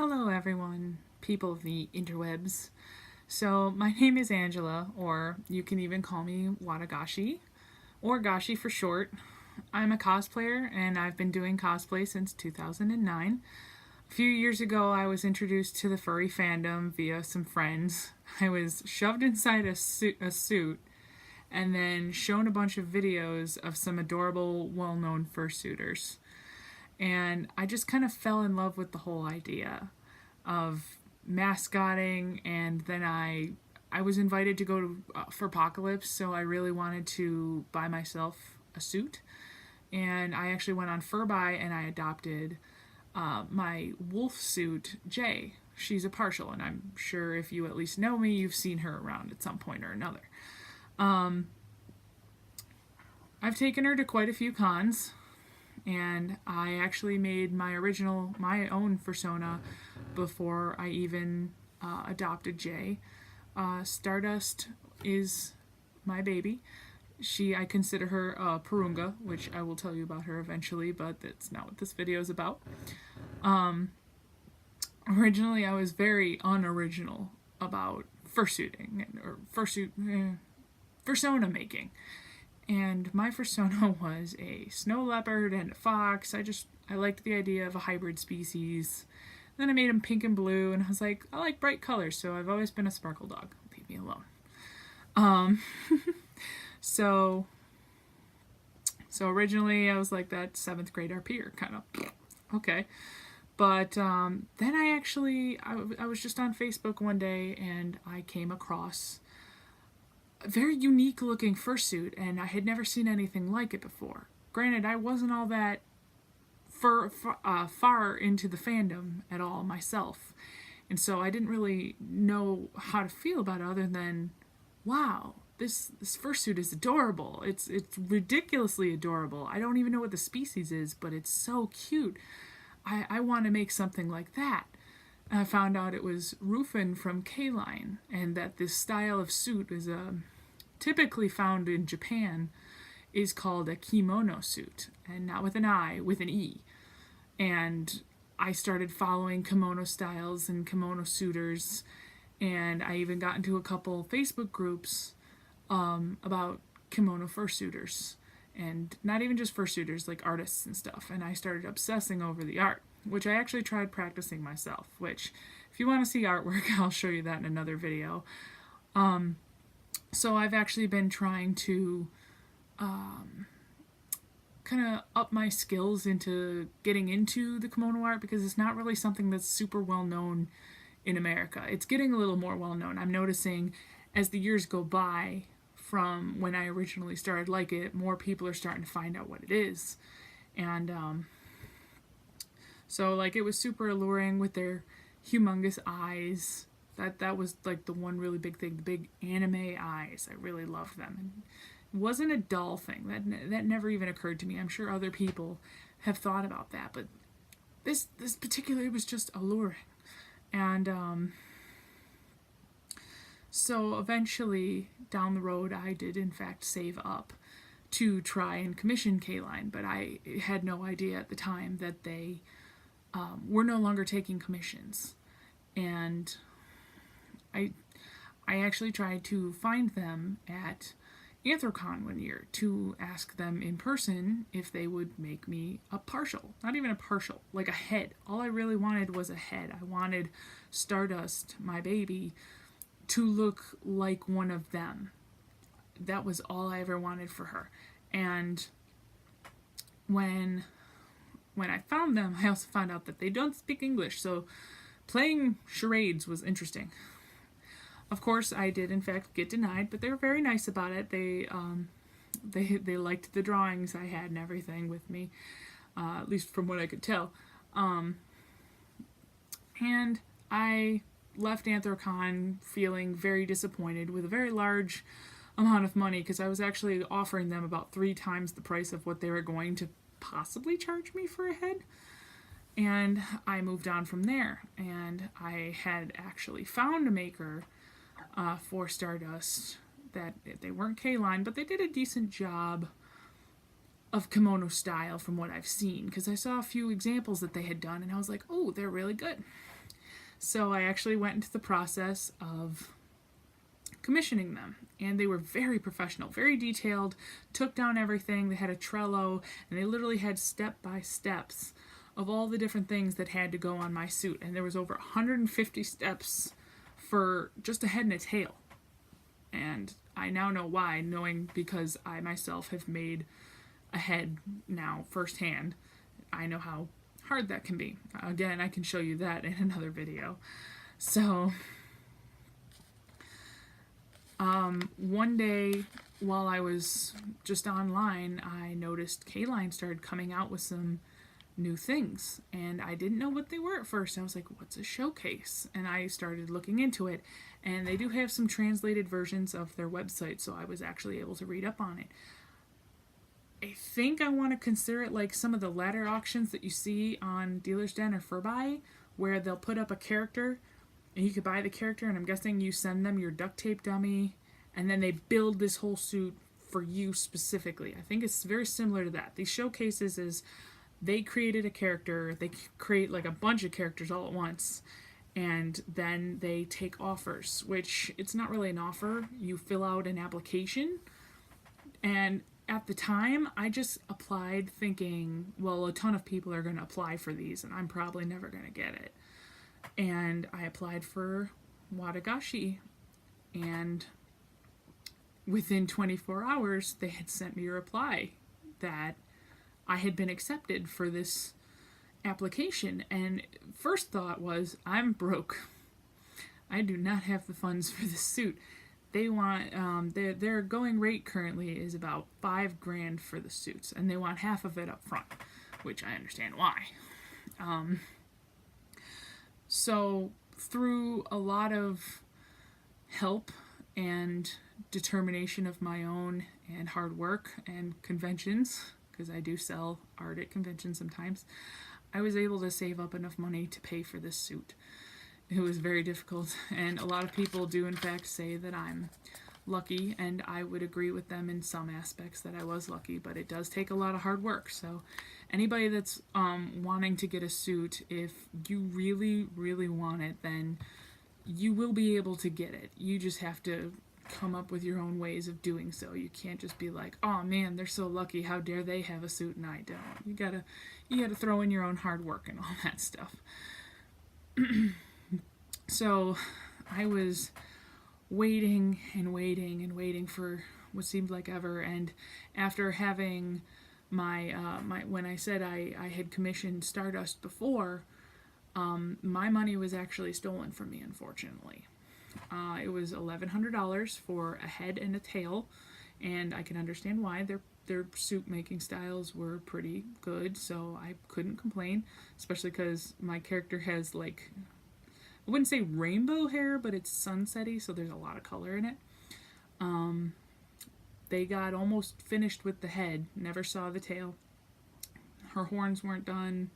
Hello everyone, people of the interwebs. So my name is Angela, or you can even call me Watagashi, or Gashi for short. I'm a cosplayer and I've been doing cosplay since 2009. A few years ago I was introduced to the furry fandom via some friends. I was shoved inside a suit and then shown a bunch of videos of some adorable, well-known fursuiters. And I just kind of fell in love with the whole idea of mascotting, and then I was invited to go to for Apocalypse, so I really wanted to buy myself a suit, and I actually went on Furbuy and I adopted my wolf suit, Jay. She's a partial, and I'm sure if you at least know me, you've seen her around at some point or another. I've taken her to quite a few cons, and I actually made my own persona before I even adopted Jay. Stardust is my baby. I consider her a Purunga, which I will tell you about her eventually, but that's not what this video is about. Originally, I was very unoriginal about fursuiting or fursona making. And my persona was a snow leopard and a fox. I liked the idea of a hybrid species. Then I made them pink and blue, and I was like, I like bright colors, so I've always been a sparkle dog. Leave me alone. So originally I was like that 7th grade RPer, kind of. Okay. But then I was just on Facebook one day, and I came across a very unique looking fursuit, and I had never seen anything like it before. Granted, I wasn't all that far into the fandom at all myself, and so I didn't really know how to feel about it other than, wow, this fursuit is adorable. It's ridiculously adorable. I don't even know what the species is, but it's so cute. I want to make something like that. I found out it was Rufin from K-Line, and that this style of suit is typically found in Japan, is called a kimono suit, and not with an I, with an E. And I started following kimono styles and kimono suitors, and I even got into a couple Facebook groups about kimono fursuiters, and not even just fursuiters, like artists and stuff. And I started obsessing over the art, which I actually tried practicing myself, which if you want to see artwork, I'll show you that in another video. So I've actually been trying to kind of up my skills into getting into the kimono art, because it's not really something that's super well known in America. It's getting a little more well known. I'm noticing as the years go by from when I originally started more people are starting to find out what it is. And so it was super alluring with their humongous eyes. That was like the one really big thing, the big anime eyes. I really loved them. And it wasn't a dull thing. That never even occurred to me. I'm sure other people have thought about that, but this particularly was just alluring. And so eventually down the road, I did in fact save up to try and commission K-Line, but I had no idea at the time that they were no longer taking commissions. And I actually tried to find them at Anthrocon one year to ask them in person if they would make me a partial. Not even a partial, like a head. All I really wanted was a head. I wanted Stardust, my baby, to look like one of them. That was all I ever wanted for her. And when I found them, I also found out that they don't speak English, so playing charades was interesting. Of course, I did in fact get denied, but they were very nice about it. They liked the drawings I had and everything with me, at least from what I could tell. And I left Anthrocon feeling very disappointed with a very large amount of money, because I was actually offering them about 3 times the price of what they were going to possibly charge me for a head. And I moved on from there, and I had actually found a maker for Stardust that they weren't K-Line, but they did a decent job of kimono style from what I've seen, because I saw a few examples that they had done, and I was like, oh, they're really good. So I actually went into the process of commissioning them, and they were very professional, very detailed, took down everything. They had a Trello, and they literally had step by steps of all the different things that had to go on my suit, and there was over 150 steps for just a head and a tail. And I now know why, knowing because I myself have made a head now firsthand. I know how hard that can be. Again, I can show you that in another video. So one day while I was just online, I noticed K-Line started coming out with some new things, and I didn't know what they were at first. I was like, what's a showcase? And I started looking into it, and they do have some translated versions of their website, so I was actually able to read up on it. I think I want to consider it like some of the ladder auctions that you see on Dealer's Den or Furbuy, where they'll put up a character and you could buy the character, and I'm guessing you send them your duct tape dummy, and then they build this whole suit for you specifically. I think it's very similar to that. These showcases is they created a character, they create like a bunch of characters all at once, and then they take offers, which it's not really an offer. You fill out an application, and at the time, I just applied thinking, well, a ton of people are going to apply for these, and I'm probably never going to get it. And I applied for Watagashi, and within 24 hours, they had sent me a reply that I had been accepted for this application. And first thought was, I'm broke. I do not have the funds for this suit. They want, their going rate currently is about $5,000 for the suits, and they want half of it up front, which I understand why. So through a lot of help and determination of my own and hard work and conventions, because I do sell art at conventions sometimes, I was able to save up enough money to pay for this suit. It was very difficult, and a lot of people do in fact say that I'm lucky, and I would agree with them in some aspects that I was lucky, but it does take a lot of hard work. So anybody that's wanting to get a suit, if you really, really want it, then you will be able to get it. You just have to come up with your own ways of doing so. You can't just be like, oh man, they're so lucky, how dare they have a suit and I don't. You gotta throw in your own hard work and all that stuff. So I was waiting and waiting and waiting for what seemed like ever, and after having my when I said I had commissioned Stardust before, my money was actually stolen from me, unfortunately. It was $1,100 for a head and a tail, and I can understand why. Their suit making styles were pretty good, so I couldn't complain, especially because my character has, like, I wouldn't say rainbow hair, but it's sunsetty, so there's a lot of color in it. They got almost finished with the head, never saw the tail. Her horns weren't done.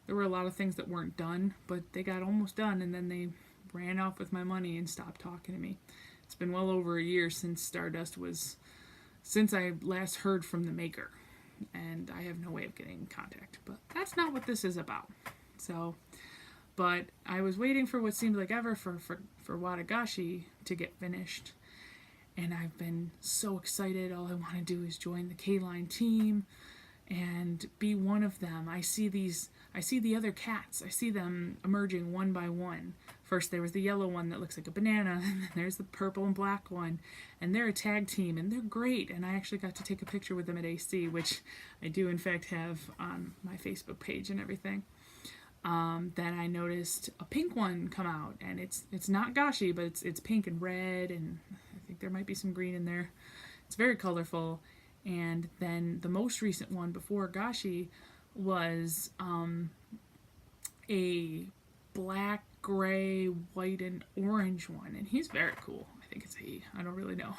There were a lot of things that weren't done, but they got almost done, and then they ran off with my money and stopped talking to me. It's been well over a year since since I last heard from the maker, and I have no way of getting in contact, but that's not what this is about. So, but I was waiting for what seemed like ever for Watagashi to get finished, and I've been so excited. All I want to do is join the K-Line team and be one of them. I see the other cats. I see them emerging one by one. First there was the yellow one that looks like a banana, and then there's the purple and black one, and they're a tag team, and they're great, and I actually got to take a picture with them at AC, which I do in fact have on my Facebook page and everything. Then I noticed a pink one come out, and it's not Gashi, but it's pink and red, and I think there might be some green in there. It's very colorful. And then the most recent one before Gashi was a black, gray, white, and orange one, and he's very cool. I think it's he. I don't really know.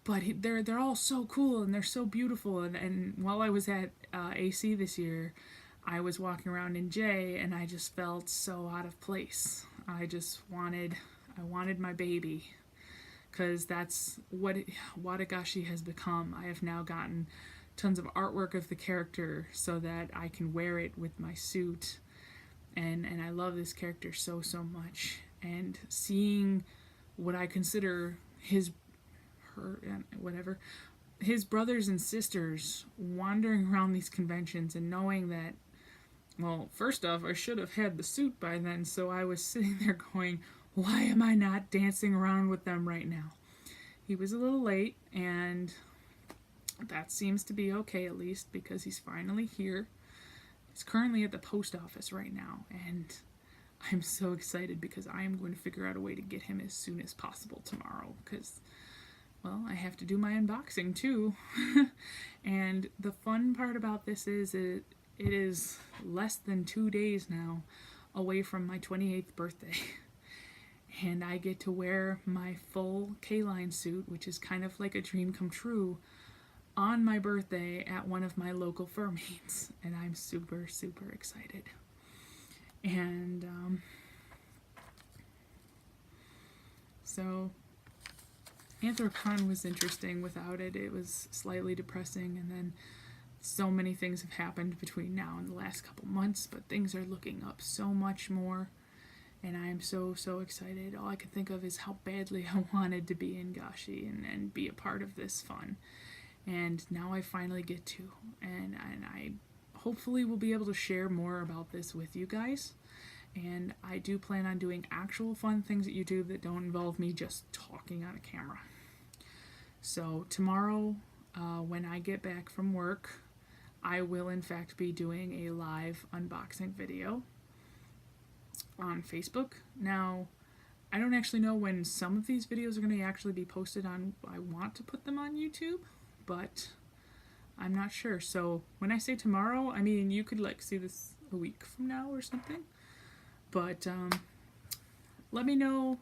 But they're all so cool, and they're so beautiful. And while I was at AC this year, I was walking around in J, and I just felt so out of place. I wanted my baby, because that's what Watagashi has become. I have now gotten tons of artwork of the character so that I can wear it with my suit, and I love this character so much. And seeing what I consider his brothers and sisters wandering around these conventions, and knowing that, well, first off, I should have had the suit by then, so I was sitting there going, why am I not dancing around with them right now? He was a little late, and that seems to be okay, at least, because he's finally here. He's currently at the post office right now, and I'm so excited because I am going to figure out a way to get him as soon as possible tomorrow, because, well, I have to do my unboxing too. And the fun part about this is it is less than 2 days now away from my 28th birthday. And I get to wear my full K-line suit, which is kind of like a dream come true, on my birthday at one of my local fur meets. And I'm super excited. And so Anthropon was interesting. Without it, it was slightly depressing. And then so many things have happened between now and the last couple months, but things are looking up so much more. And I am so excited. All I can think of is how badly I wanted to be in Gashi and be a part of this fun. And now I finally get to. And I hopefully will be able to share more about this with you guys. And I do plan on doing actual fun things at YouTube that don't involve me just talking on a camera. So tomorrow, when I get back from work, I will in fact be doing a live unboxing video on Facebook. Now, I don't actually know when some of these videos are going to actually be posted on. I want to put them on YouTube, but I'm not sure. So when I say tomorrow, I mean you could like see this a week from now or something. But let me know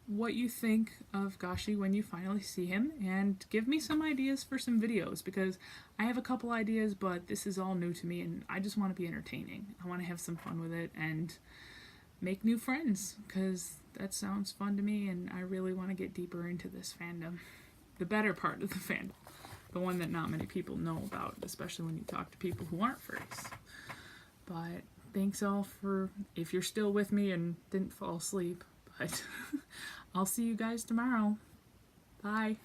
what you think of Gashi when you finally see him, and give me some ideas for some videos, because I have a couple ideas, but this is all new to me and I just want to be entertaining. I want to have some fun with it and make new friends, because that sounds fun to me, and I really want to get deeper into this fandom. The better part of the fandom. The one that not many people know about, especially when you talk to people who aren't furries. But thanks all for, if you're still with me and didn't fall asleep, but I'll see you guys tomorrow. Bye.